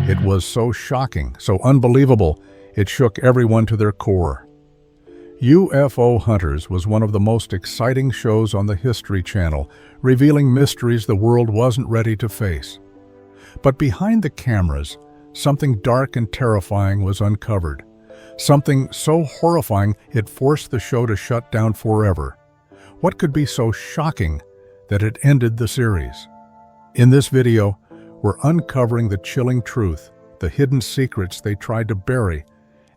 It was so shocking, so unbelievable, it shook everyone to their core. UFO Hunters was one of the most exciting shows on the History Channel, revealing mysteries the world wasn't ready to face. But behind the cameras, something dark and terrifying was uncovered. Something so horrifying it forced the show to shut down forever. What could be so shocking that it ended the series? In this video, we're uncovering the chilling truth, the hidden secrets they tried to bury,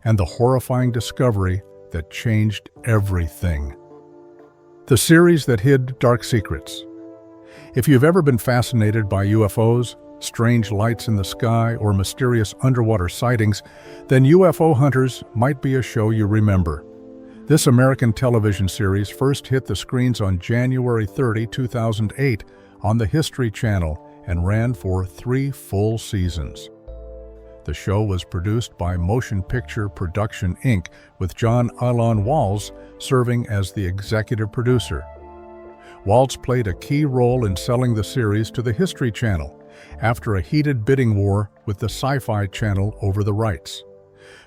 and the horrifying discovery that changed everything. The series that hid dark secrets. If you've ever been fascinated by UFOs, strange lights in the sky, or mysterious underwater sightings, then UFO Hunters might be a show you remember. This American television series first hit the screens on January 30, 2008 on the History Channel and ran for 3 full seasons. The show was produced by Motion Picture Production, Inc., with John Alon Walls serving as the executive producer. Walls played a key role in selling the series to the History Channel after a heated bidding war with the Sci-Fi Channel over the rights.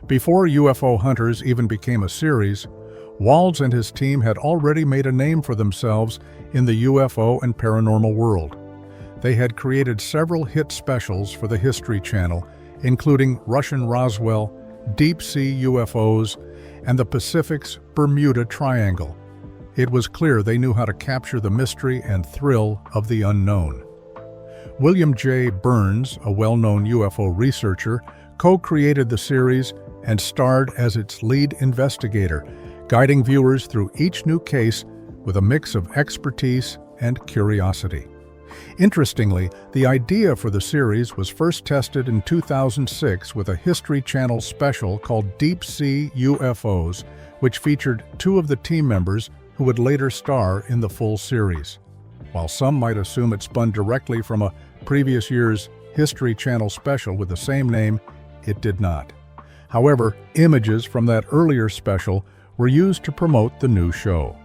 Before UFO Hunters even became a series, Walls and his team had already made a name for themselves in the UFO and paranormal world. They had created several hit specials for the History Channel, including Russian Roswell, deep-sea UFOs, and the Pacific's Bermuda Triangle. It was clear they knew how to capture the mystery and thrill of the unknown. William J. Burns, a well-known UFO researcher, co-created the series and starred as its lead investigator, guiding viewers through each new case with a mix of expertise and curiosity. Interestingly, the idea for the series was first tested in 2006 with a History Channel special called Deep Sea UFOs, which featured 2 of the team members who would later star in the full series. While some might assume it spun directly from a previous year's History Channel special with the same name, it did not. However, images from that earlier special were used to promote the new show.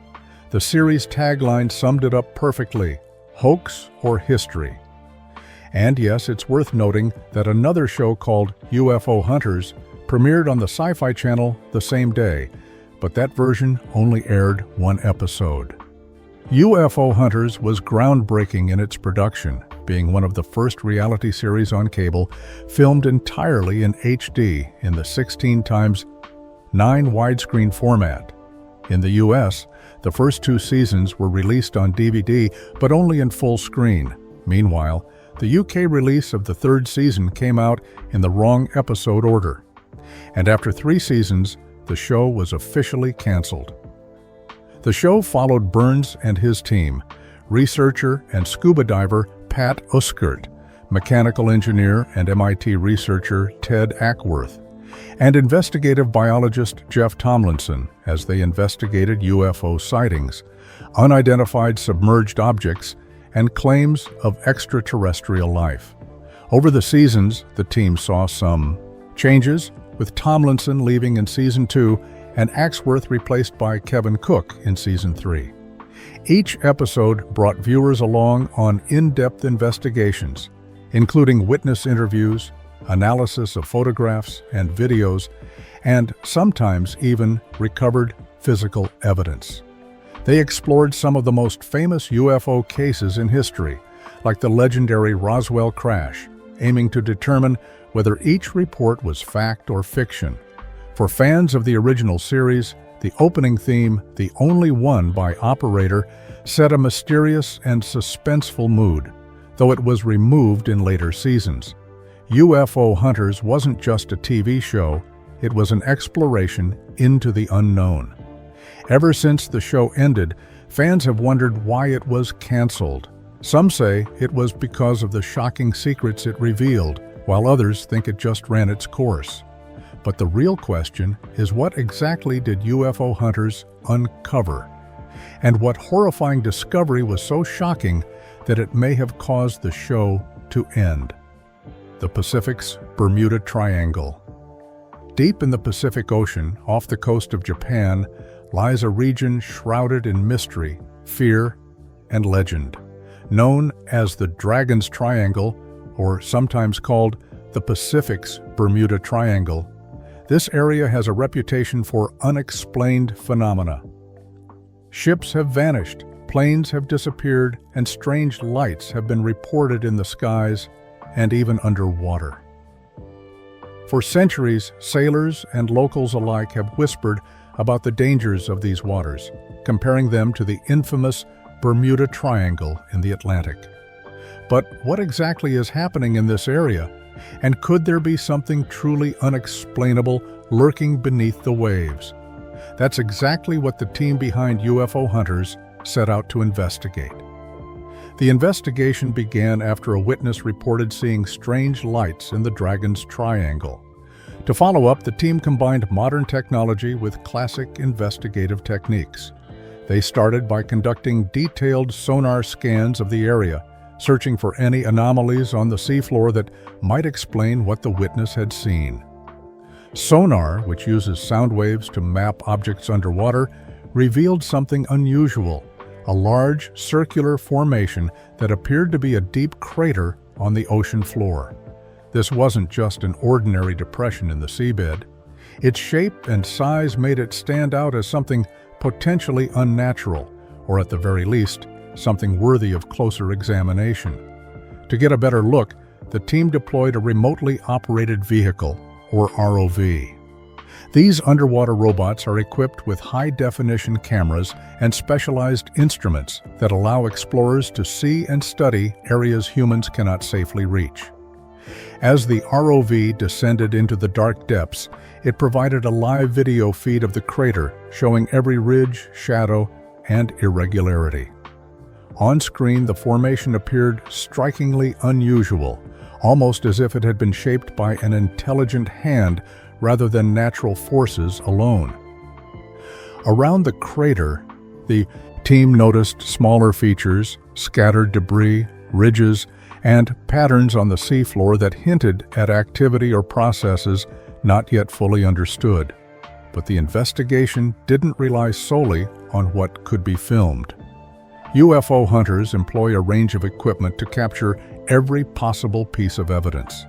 The series tagline summed it up perfectly: hoax or history. And yes, it's worth noting that another show called UFO Hunters premiered on the Sci-Fi Channel the same day, but that version only aired 1 episode. UFO Hunters was groundbreaking in its production, being one of the first reality series on cable filmed entirely in HD in the 16:9 widescreen format. In the US, the first 2 seasons were released on DVD, but only in full screen. Meanwhile, the UK release of the 3rd season came out in the wrong episode order. And after 3 seasons, the show was officially canceled. The show followed Burns and his team, researcher and scuba diver Pat Uskert, mechanical engineer and MIT researcher Ted Ackworth, and investigative biologist Jeff Tomlinson, as they investigated UFO sightings, unidentified submerged objects, and claims of extraterrestrial life. Over the seasons, the team saw some changes, with Tomlinson leaving in Season 2 and Ackworth replaced by Kevin Cook in Season 3. Each episode brought viewers along on in-depth investigations, including witness interviews, analysis of photographs and videos, and sometimes even recovered physical evidence. They explored some of the most famous UFO cases in history, like the legendary Roswell crash, aiming to determine whether each report was fact or fiction. For fans of the original series, the opening theme, "The Only One" by Operator, set a mysterious and suspenseful mood, though it was removed in later seasons. UFO Hunters wasn't just a TV show, it was an exploration into the unknown. Ever since the show ended, fans have wondered why it was canceled. Some say it was because of the shocking secrets it revealed, while others think it just ran its course. But the real question is, what exactly did UFO Hunters uncover? And what horrifying discovery was so shocking that it may have caused the show to end? The Pacific's Bermuda Triangle. Deep in the Pacific Ocean, off the coast of Japan, lies a region shrouded in mystery, fear, and legend. Known as the Dragon's Triangle, or sometimes called the Pacific's Bermuda Triangle, this area has a reputation for unexplained phenomena. Ships have vanished, planes have disappeared, and strange lights have been reported in the skies and even underwater. For centuries, sailors and locals alike have whispered about the dangers of these waters, comparing them to the infamous Bermuda Triangle in the Atlantic. But what exactly is happening in this area? And could there be something truly unexplainable lurking beneath the waves? That's exactly what the team behind UFO Hunters set out to investigate. The investigation began after a witness reported seeing strange lights in the Dragon's Triangle. To follow up, the team combined modern technology with classic investigative techniques. They started by conducting detailed sonar scans of the area, searching for any anomalies on the seafloor that might explain what the witness had seen. Sonar, which uses sound waves to map objects underwater, revealed something unusual, a large circular formation that appeared to be a deep crater on the ocean floor. This wasn't just an ordinary depression in the seabed. Its shape and size made it stand out as something potentially unnatural, or at the very least, something worthy of closer examination. To get a better look, the team deployed a remotely operated vehicle, or ROV. These underwater robots are equipped with high-definition cameras and specialized instruments that allow explorers to see and study areas humans cannot safely reach. As the ROV descended into the dark depths, it provided a live video feed of the crater, showing every ridge, shadow, and irregularity. On screen, the formation appeared strikingly unusual, almost as if it had been shaped by an intelligent hand rather than natural forces alone. Around the crater, the team noticed smaller features, scattered debris, ridges, and patterns on the seafloor that hinted at activity or processes not yet fully understood. But the investigation didn't rely solely on what could be filmed. UFO hunters employ a range of equipment to capture every possible piece of evidence.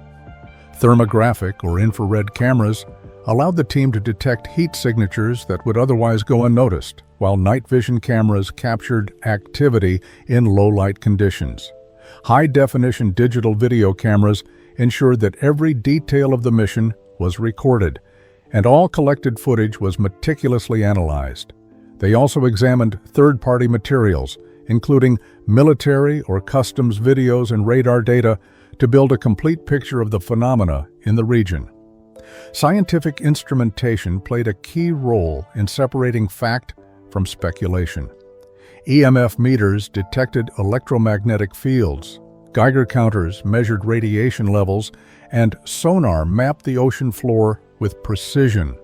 Thermographic or infrared cameras allowed the team to detect heat signatures that would otherwise go unnoticed, while night vision cameras captured activity in low-light conditions. High-definition digital video cameras ensured that every detail of the mission was recorded, and all collected footage was meticulously analyzed. They also examined third-party materials, including military or customs videos and radar data, to build a complete picture of the phenomena in the region. Scientific instrumentation played a key role in separating fact from speculation. EMF meters detected electromagnetic fields, Geiger counters measured radiation levels, and sonar mapped the ocean floor with precision.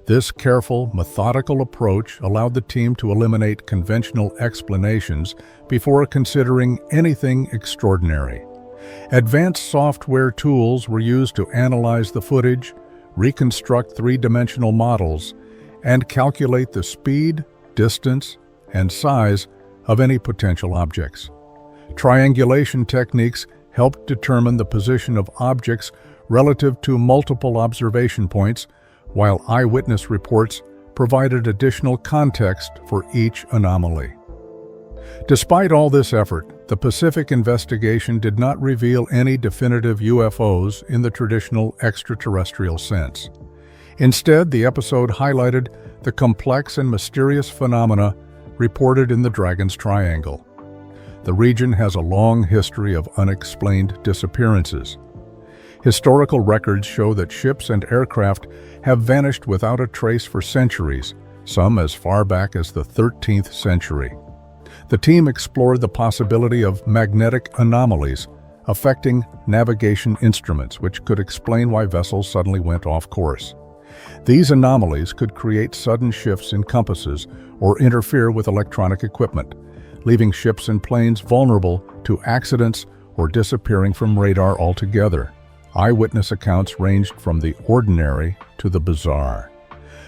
This careful, methodical approach allowed the team to eliminate conventional explanations before considering anything extraordinary. Advanced software tools were used to analyze the footage, reconstruct three-dimensional models, and calculate the speed, distance, and size of any potential objects. Triangulation techniques helped determine the position of objects relative to multiple observation points, while eyewitness reports provided additional context for each anomaly. Despite all this effort, the Pacific investigation did not reveal any definitive UFOs in the traditional extraterrestrial sense. Instead, the episode highlighted the complex and mysterious phenomena reported in the Dragon's Triangle. The region has a long history of unexplained disappearances. Historical records show that ships and aircraft have vanished without a trace for centuries, some as far back as the 13th century. The team explored the possibility of magnetic anomalies affecting navigation instruments, which could explain why vessels suddenly went off course. These anomalies could create sudden shifts in compasses or interfere with electronic equipment, leaving ships and planes vulnerable to accidents or disappearing from radar altogether. Eyewitness accounts ranged from the ordinary to the bizarre.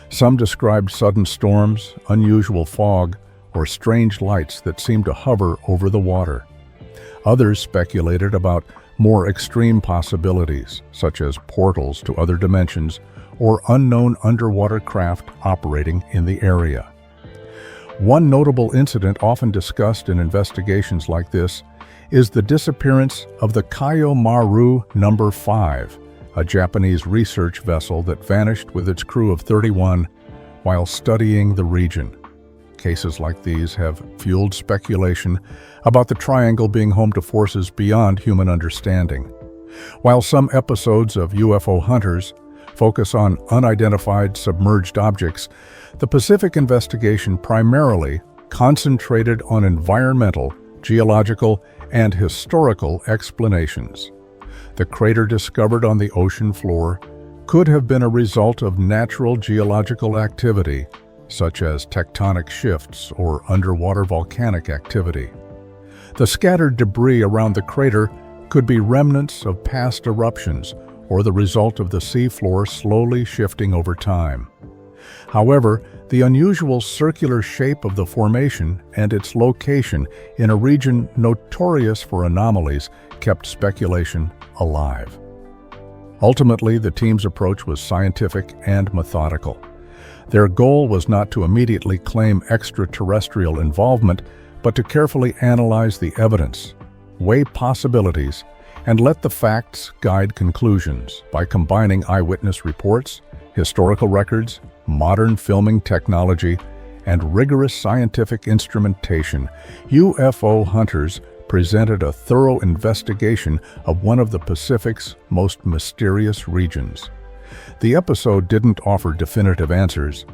Some described sudden storms, unusual fog, or strange lights that seemed to hover over the water. Others speculated about more extreme possibilities, such as portals to other dimensions or unknown underwater craft operating in the area. One notable incident often discussed in investigations like this is the disappearance of the Kayo Maru No. 5, a Japanese research vessel that vanished with its crew of 31 while studying the region. Cases like these have fueled speculation about the triangle being home to forces beyond human understanding. While some episodes of UFO Hunters focus on unidentified submerged objects, the Pacific investigation primarily concentrated on environmental, geological, and historical explanations. The crater discovered on the ocean floor could have been a result of natural geological activity, such as tectonic shifts or underwater volcanic activity. The scattered debris around the crater could be remnants of past eruptions or the result of the seafloor slowly shifting over time. However, the unusual circular shape of the formation and its location in a region notorious for anomalies kept speculation alive. Ultimately, the team's approach was scientific and methodical. Their goal was not to immediately claim extraterrestrial involvement, but to carefully analyze the evidence, weigh possibilities, and let the facts guide conclusions by combining eyewitness reports, historical records, modern filming technology, and rigorous scientific instrumentation. UFO Hunters presented a thorough investigation of one of the Pacific's most mysterious regions. The episode didn't offer definitive answers,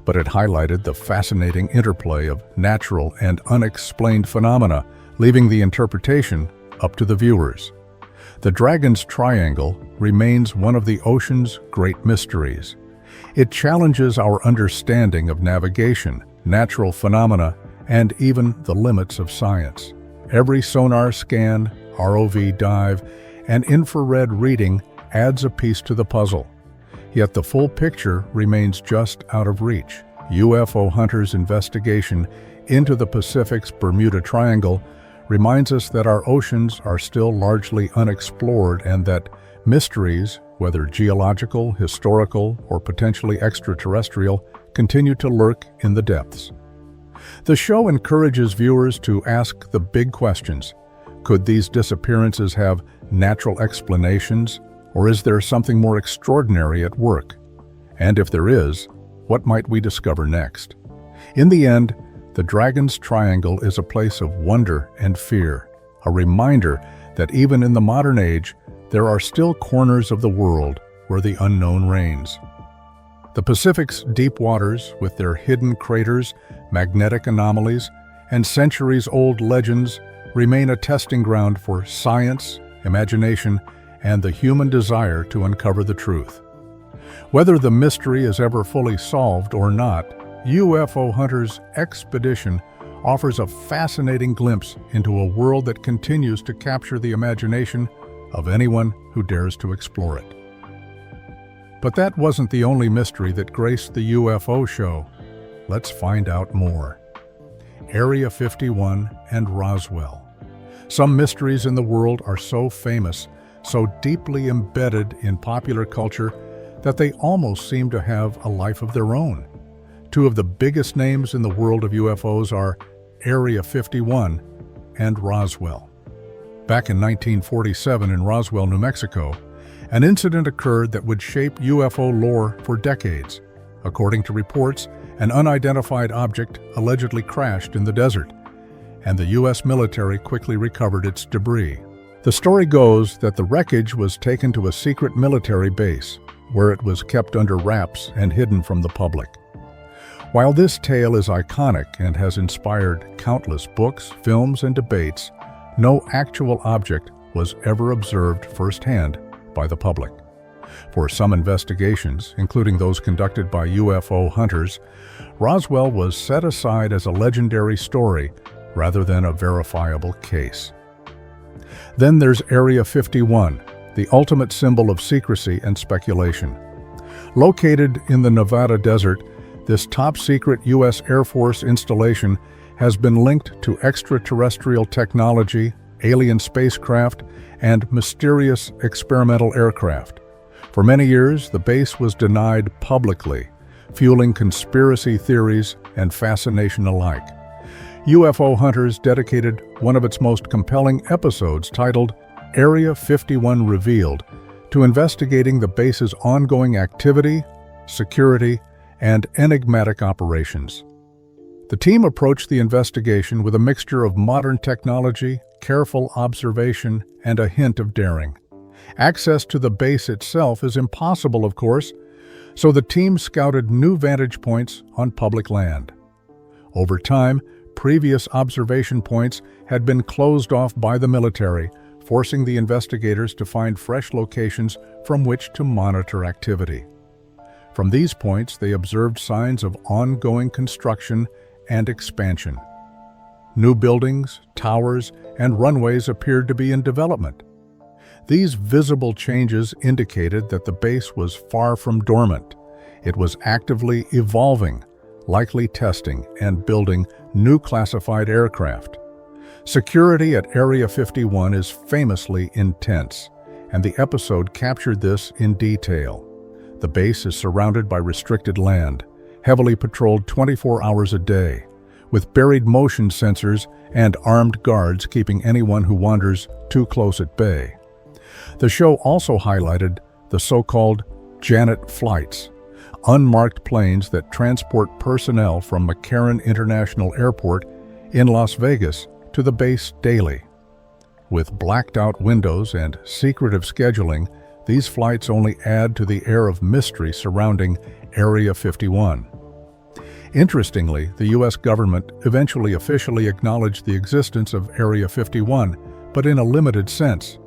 but it highlighted the fascinating interplay of natural and unexplained phenomena, leaving the interpretation up to the viewers. The Dragon's Triangle remains one of the ocean's great mysteries. It challenges our understanding of navigation, natural phenomena, and even the limits of science. Every sonar scan, ROV dive, and infrared reading adds a piece to the puzzle. Yet the full picture remains just out of reach. UFO Hunters' investigation into the Pacific's Bermuda Triangle reminds us that our oceans are still largely unexplored and that mysteries, whether geological, historical, or potentially extraterrestrial, continue to lurk in the depths. The show encourages viewers to ask the big questions. Could these disappearances have natural explanations, or is there something more extraordinary at work? And if there is, what might we discover next? In the end, the Dragon's Triangle is a place of wonder and fear, a reminder that even in the modern age, there are still corners of the world where the unknown reigns. The Pacific's deep waters, with their hidden craters, magnetic anomalies, and centuries-old legends, remain a testing ground for science, imagination, and the human desire to uncover the truth. Whether the mystery is ever fully solved or not, UFO Hunters' expedition offers a fascinating glimpse into a world that continues to capture the imagination of anyone who dares to explore it. But that wasn't the only mystery that graced the UFO show. Let's find out more. Area 51 and Roswell. Some mysteries in the world are so famous, so deeply embedded in popular culture, that they almost seem to have a life of their own. Two of the biggest names in the world of UFOs are Area 51 and Roswell. Back in 1947 in Roswell, New Mexico, an incident occurred that would shape UFO lore for decades. According to reports, an unidentified object allegedly crashed in the desert, and the U.S. military quickly recovered its debris. The story goes that the wreckage was taken to a secret military base, where it was kept under wraps and hidden from the public. While this tale is iconic and has inspired countless books, films, and debates, no actual object was ever observed firsthand by the public. For some investigations, including those conducted by UFO Hunters, Roswell was set aside as a legendary story rather than a verifiable case. Then there's Area 51, the ultimate symbol of secrecy and speculation. Located in the Nevada desert, this top-secret U.S. Air Force installation has been linked to extraterrestrial technology, alien spacecraft, and mysterious experimental aircraft. For many years, the base was denied publicly, fueling conspiracy theories and fascination alike. UFO Hunters dedicated one of its most compelling episodes, titled Area 51 Revealed, to investigating the base's ongoing activity, security, and enigmatic operations. The team approached the investigation with a mixture of modern technology, careful observation, and a hint of daring. Access to the base itself is impossible, of course, so the team scouted new vantage points on public land. Over time, previous observation points had been closed off by the military, forcing the investigators to find fresh locations from which to monitor activity. From these points, they observed signs of ongoing construction and expansion. New buildings, towers, and runways appeared to be in development. These visible changes indicated that the base was far from dormant. It was actively evolving, likely testing and building new classified aircraft. Security at Area 51 is famously intense, and the episode captured this in detail. The base is surrounded by restricted land, heavily patrolled 24 hours a day, with buried motion sensors and armed guards keeping anyone who wanders too close at bay. The show also highlighted the so-called Janet flights, unmarked planes that transport personnel from McCarran International Airport in Las Vegas to the base daily. With blacked-out windows and secretive scheduling, these flights only add to the air of mystery surrounding Area 51. Interestingly, the U.S. government eventually officially acknowledged the existence of Area 51, but in a limited sense.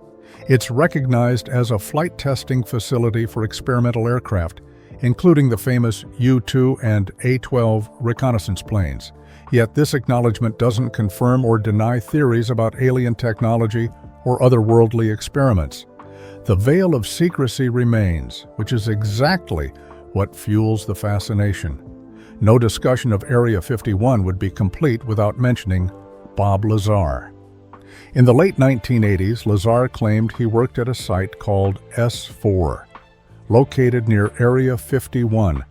It's recognized as a flight testing facility for experimental aircraft, including the famous U-2 and A-12 reconnaissance planes. Yet this acknowledgement doesn't confirm or deny theories about alien technology or otherworldly experiments. The veil of secrecy remains, which is exactly what fuels the fascination. No discussion of Area 51 would be complete without mentioning Bob Lazar. In the late 1980s, Lazar claimed he worked at a site called S4, located near Area 51,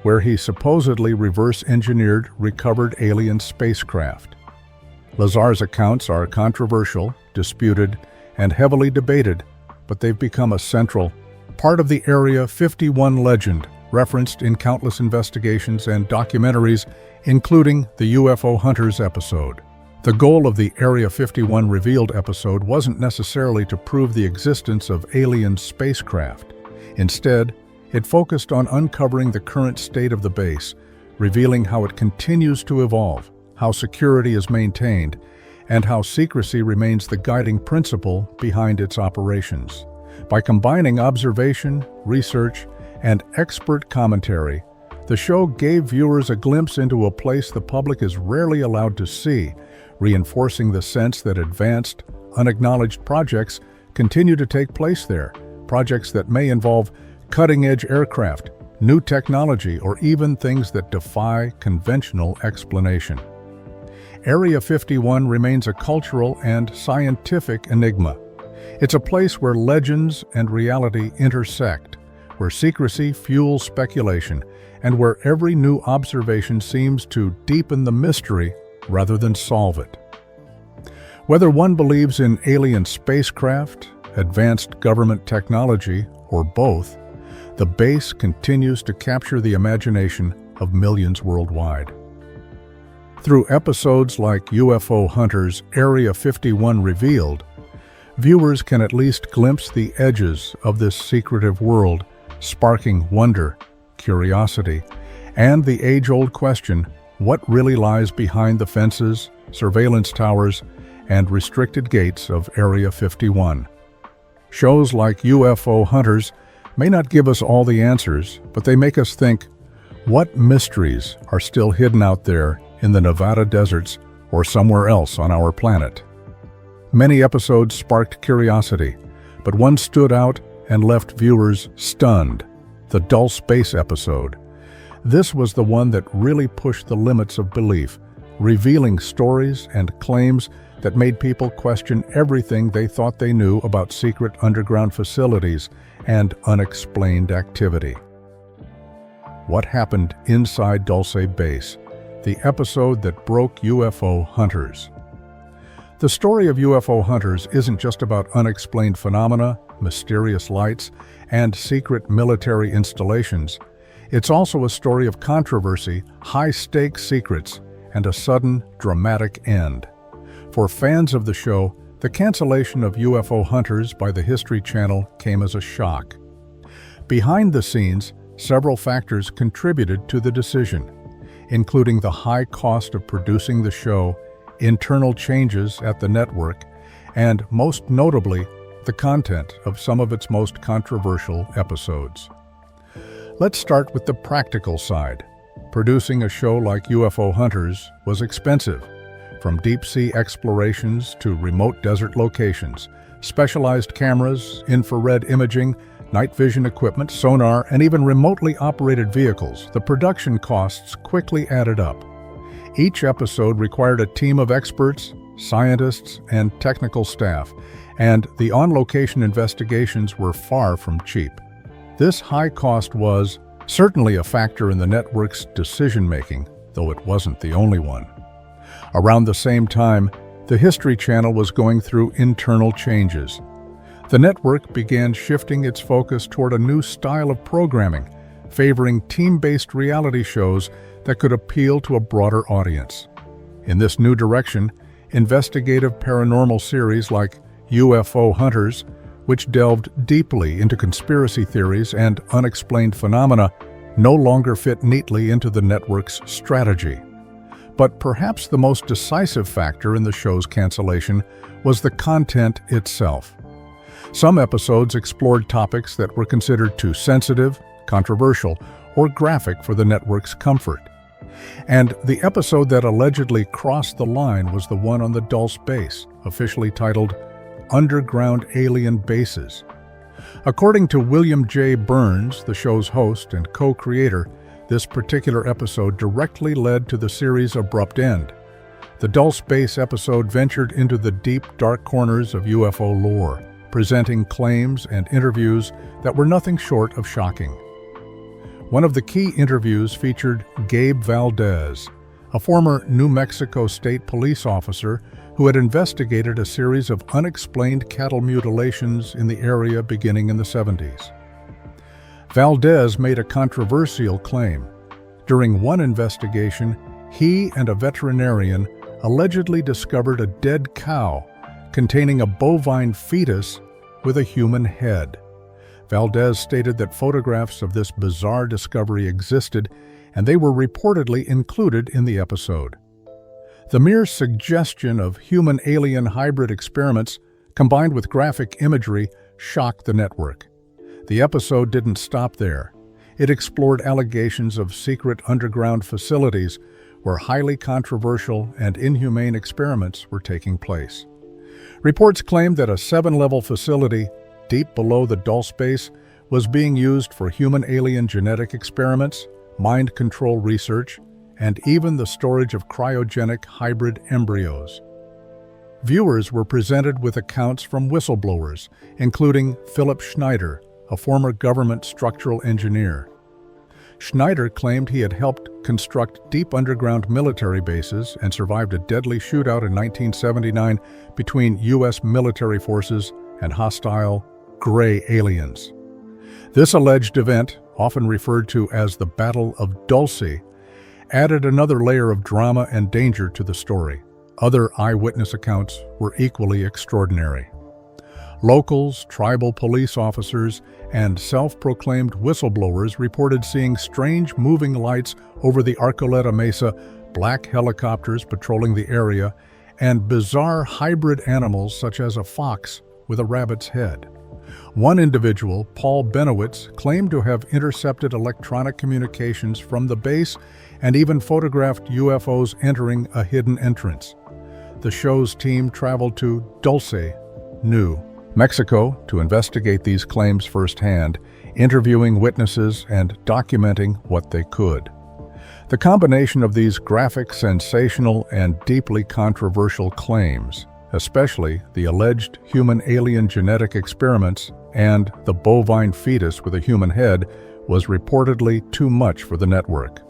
where he supposedly reverse-engineered recovered alien spacecraft. Lazar's accounts are controversial, disputed, and heavily debated, but they've become a central part of the Area 51 legend, referenced in countless investigations and documentaries, including the UFO Hunters episode. The goal of the Area 51 Revealed episode wasn't necessarily to prove the existence of alien spacecraft. Instead, it focused on uncovering the current state of the base, revealing how it continues to evolve, how security is maintained, and how secrecy remains the guiding principle behind its operations. By combining observation, research, and expert commentary, the show gave viewers a glimpse into a place the public is rarely allowed to see, reinforcing the sense that advanced, unacknowledged projects continue to take place there, projects that may involve cutting-edge aircraft, new technology, or even things that defy conventional explanation. Area 51 remains a cultural and scientific enigma. It's a place where legends and reality intersect, where secrecy fuels speculation, and where every new observation seems to deepen the mystery rather than solve it. Whether one believes in alien spacecraft, advanced government technology, or both, the base continues to capture the imagination of millions worldwide. Through episodes like UFO Hunters' Area 51 Revealed, viewers can at least glimpse the edges of this secretive world, sparking wonder, curiosity, and the age-old question, what really lies behind the fences, surveillance towers, and restricted gates of Area 51. Shows like UFO Hunters may not give us all the answers, but they make us think, what mysteries are still hidden out there in the Nevada deserts or somewhere else on our planet? Many episodes sparked curiosity, but one stood out and left viewers stunned: the Dull Space episode. This was the one that really pushed the limits of belief, revealing stories and claims that made people question everything they thought they knew about secret underground facilities and unexplained activity. What happened inside Dulce Base? The episode that broke UFO Hunters. The story of UFO Hunters isn't just about unexplained phenomena, mysterious lights, and secret military installations. It's also a story of controversy, high-stakes secrets, and a sudden, dramatic end. For fans of the show, the cancellation of UFO Hunters by the History Channel came as a shock. Behind the scenes, several factors contributed to the decision, including the high cost of producing the show, internal changes at the network, and, most notably, the content of some of its most controversial episodes. Let's start with the practical side. Producing a show like UFO Hunters was expensive. From deep-sea explorations to remote desert locations, specialized cameras, infrared imaging, night vision equipment, sonar, and even remotely operated vehicles, the production costs quickly added up. Each episode required a team of experts, scientists, and technical staff, and the on-location investigations were far from cheap. This high cost was certainly a factor in the network's decision-making, though it wasn't the only one. Around the same time, the History Channel was going through internal changes. The network began shifting its focus toward a new style of programming, favoring team-based reality shows that could appeal to a broader audience. In this new direction, investigative paranormal series like UFO Hunters, which delved deeply into conspiracy theories and unexplained phenomena, no longer fit neatly into the network's strategy. But perhaps the most decisive factor in the show's cancellation was the content itself. Some episodes explored topics that were considered too sensitive, controversial, or graphic for the network's comfort. And the episode that allegedly crossed the line was the one on the Dulce Base, officially titled Underground Alien Bases. According to William J. Burns, the show's host and co-creator, this particular episode directly led to the series' abrupt end. The Dulce Base episode ventured into the deep, dark corners of UFO lore, presenting claims and interviews that were nothing short of shocking. One of the key interviews featured Gabe Valdez, a former New Mexico State police officer who had investigated a series of unexplained cattle mutilations in the area beginning in the 70s. Valdez made a controversial claim. During one investigation, he and a veterinarian allegedly discovered a dead cow containing a bovine fetus with a human head. Valdez stated that photographs of this bizarre discovery existed, and they were reportedly included in the episode. The mere suggestion of human-alien hybrid experiments, combined with graphic imagery, shocked the network. The episode didn't stop there. It explored allegations of secret underground facilities where highly controversial and inhumane experiments were taking place. Reports claimed that a 7-level facility, deep below the Dulce Base, was being used for human-alien genetic experiments, mind control research, and even the storage of cryogenic hybrid embryos. Viewers were presented with accounts from whistleblowers, including Philip Schneider, a former government structural engineer. Schneider claimed he had helped construct deep underground military bases and survived a deadly shootout in 1979 between U.S. military forces and hostile gray aliens. This alleged event, often referred to as the Battle of Dulce, added another layer of drama and danger to the story. Other eyewitness accounts were equally extraordinary. Locals, tribal police officers, and self-proclaimed whistleblowers reported seeing strange moving lights over the Arcoleta Mesa, black helicopters patrolling the area, and bizarre hybrid animals such as a fox with a rabbit's head. One individual, Paul Benowitz, claimed to have intercepted electronic communications from the base and even photographed UFOs entering a hidden entrance. The show's team traveled to Dulce, New Mexico, to investigate these claims firsthand, interviewing witnesses and documenting what they could. The combination of these graphic, sensational, and deeply controversial claims especially the alleged human-alien genetic experiments and the bovine fetus with a human head, was reportedly too much for the network.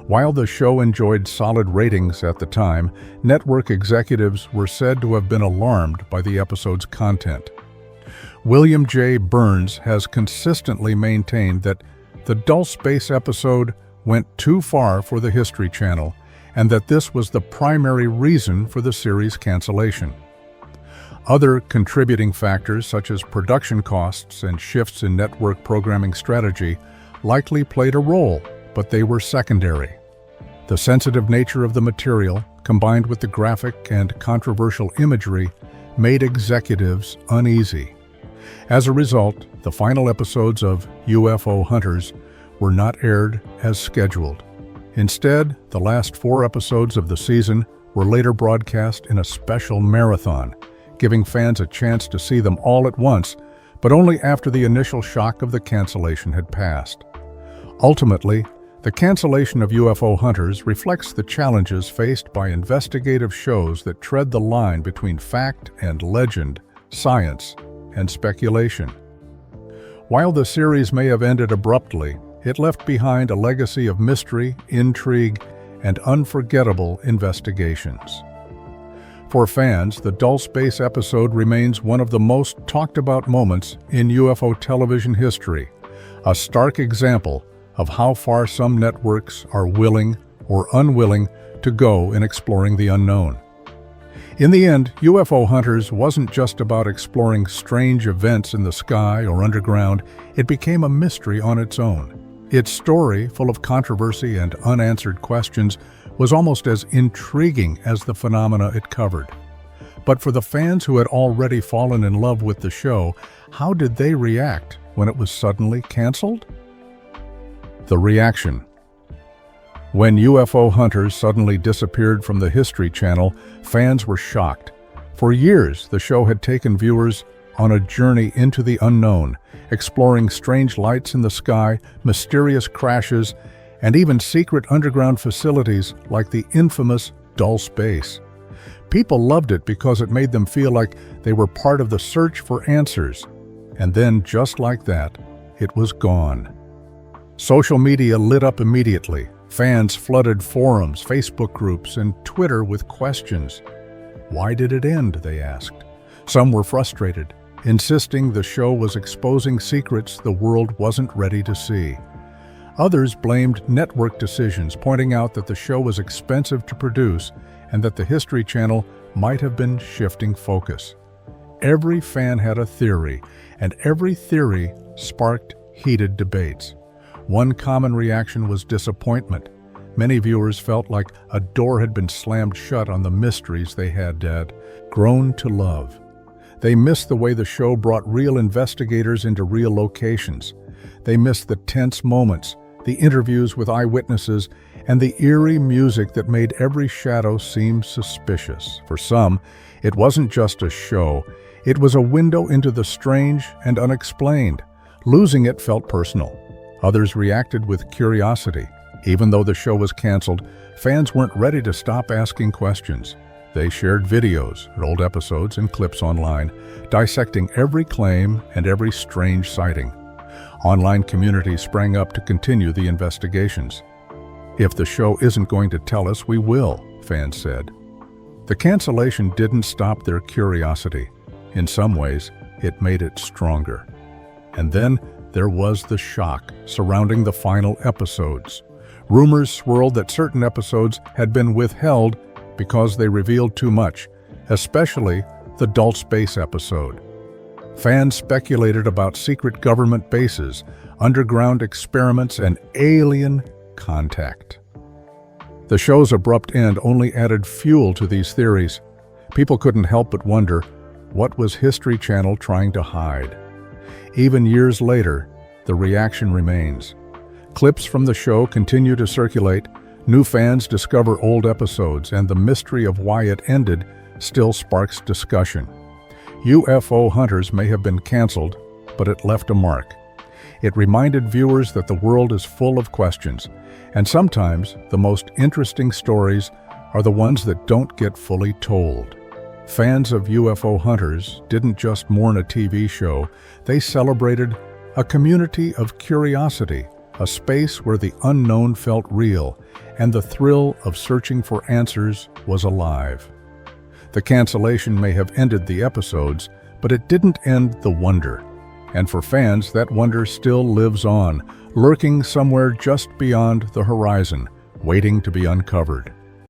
While the show enjoyed solid ratings at the time, network executives were said to have been alarmed by the episode's content. William J. Burns has consistently maintained that the Dull Space episode went too far for the History Channel, and that this was the primary reason for the series cancellation. Other contributing factors, such as production costs and shifts in network programming strategy, likely played a role, but they were secondary. The sensitive nature of the material, combined with the graphic and controversial imagery, made executives uneasy. As a result, the final episodes of UFO Hunters were not aired as scheduled. Instead, the last 4 episodes of the season were later broadcast in a special marathon, giving fans a chance to see them all at once, but only after the initial shock of the cancellation had passed. Ultimately, the cancellation of UFO Hunters reflects the challenges faced by investigative shows that tread the line between fact and legend, science and speculation. While the series may have ended abruptly, it left behind a legacy of mystery, intrigue, and unforgettable investigations. For fans, the Dull Space episode remains one of the most talked-about moments in UFO television history, a stark example of how far some networks are willing or unwilling to go in exploring the unknown. In the end, UFO Hunters wasn't just about exploring strange events in the sky or underground. It became a mystery on its own. Its story, full of controversy and unanswered questions, was almost as intriguing as the phenomena it covered. But for the fans who had already fallen in love with the show, how did they react when it was suddenly canceled? The reaction. When UFO Hunters suddenly disappeared from the History Channel, fans were shocked. For years, the show had taken viewers on a journey into the unknown, exploring strange lights in the sky, mysterious crashes, and even secret underground facilities like the infamous Dull Space. People loved it because it made them feel like they were part of the search for answers. And then, just like that, it was gone. Social media lit up immediately. Fans flooded forums, Facebook groups, and Twitter with questions. Why did it end, they asked. Some were frustrated, insisting the show was exposing secrets the world wasn't ready to see. Others blamed network decisions, pointing out that the show was expensive to produce and that the History Channel might have been shifting focus. Every fan had a theory, and every theory sparked heated debates. One common reaction was disappointment. Many viewers felt like a door had been slammed shut on the mysteries they had grown to love. They missed the way the show brought real investigators into real locations. They missed the tense moments, the interviews with eyewitnesses, and the eerie music that made every shadow seem suspicious. For some, it wasn't just a show. It was a window into the strange and unexplained. Losing it felt personal. Others reacted with curiosity. Even though the show was canceled, fans weren't ready to stop asking questions. They shared videos, old episodes, and clips online, dissecting every claim and every strange sighting. Online communities sprang up to continue the investigations. If the show isn't going to tell us, we will, fans said. The cancellation didn't stop their curiosity. In some ways, it made it stronger. And then there was the shock surrounding the final episodes. Rumors swirled that certain episodes had been withheld because they revealed too much, especially the Dull Space episode. Fans speculated about secret government bases, underground experiments, and alien contact. The show's abrupt end only added fuel to these theories. People couldn't help but wonder, what was History Channel trying to hide? Even years later, the reaction remains. Clips from the show continue to circulate, new fans discover old episodes, and the mystery of why it ended still sparks discussion. UFO Hunters may have been canceled, but it left a mark. It reminded viewers that the world is full of questions, and sometimes the most interesting stories are the ones that don't get fully told. Fans of UFO Hunters didn't just mourn a TV show, they celebrated a community of curiosity, a space where the unknown felt real, and the thrill of searching for answers was alive. The cancellation may have ended the episodes, but it didn't end the wonder. And for fans, that wonder still lives on, lurking somewhere just beyond the horizon, waiting to be uncovered.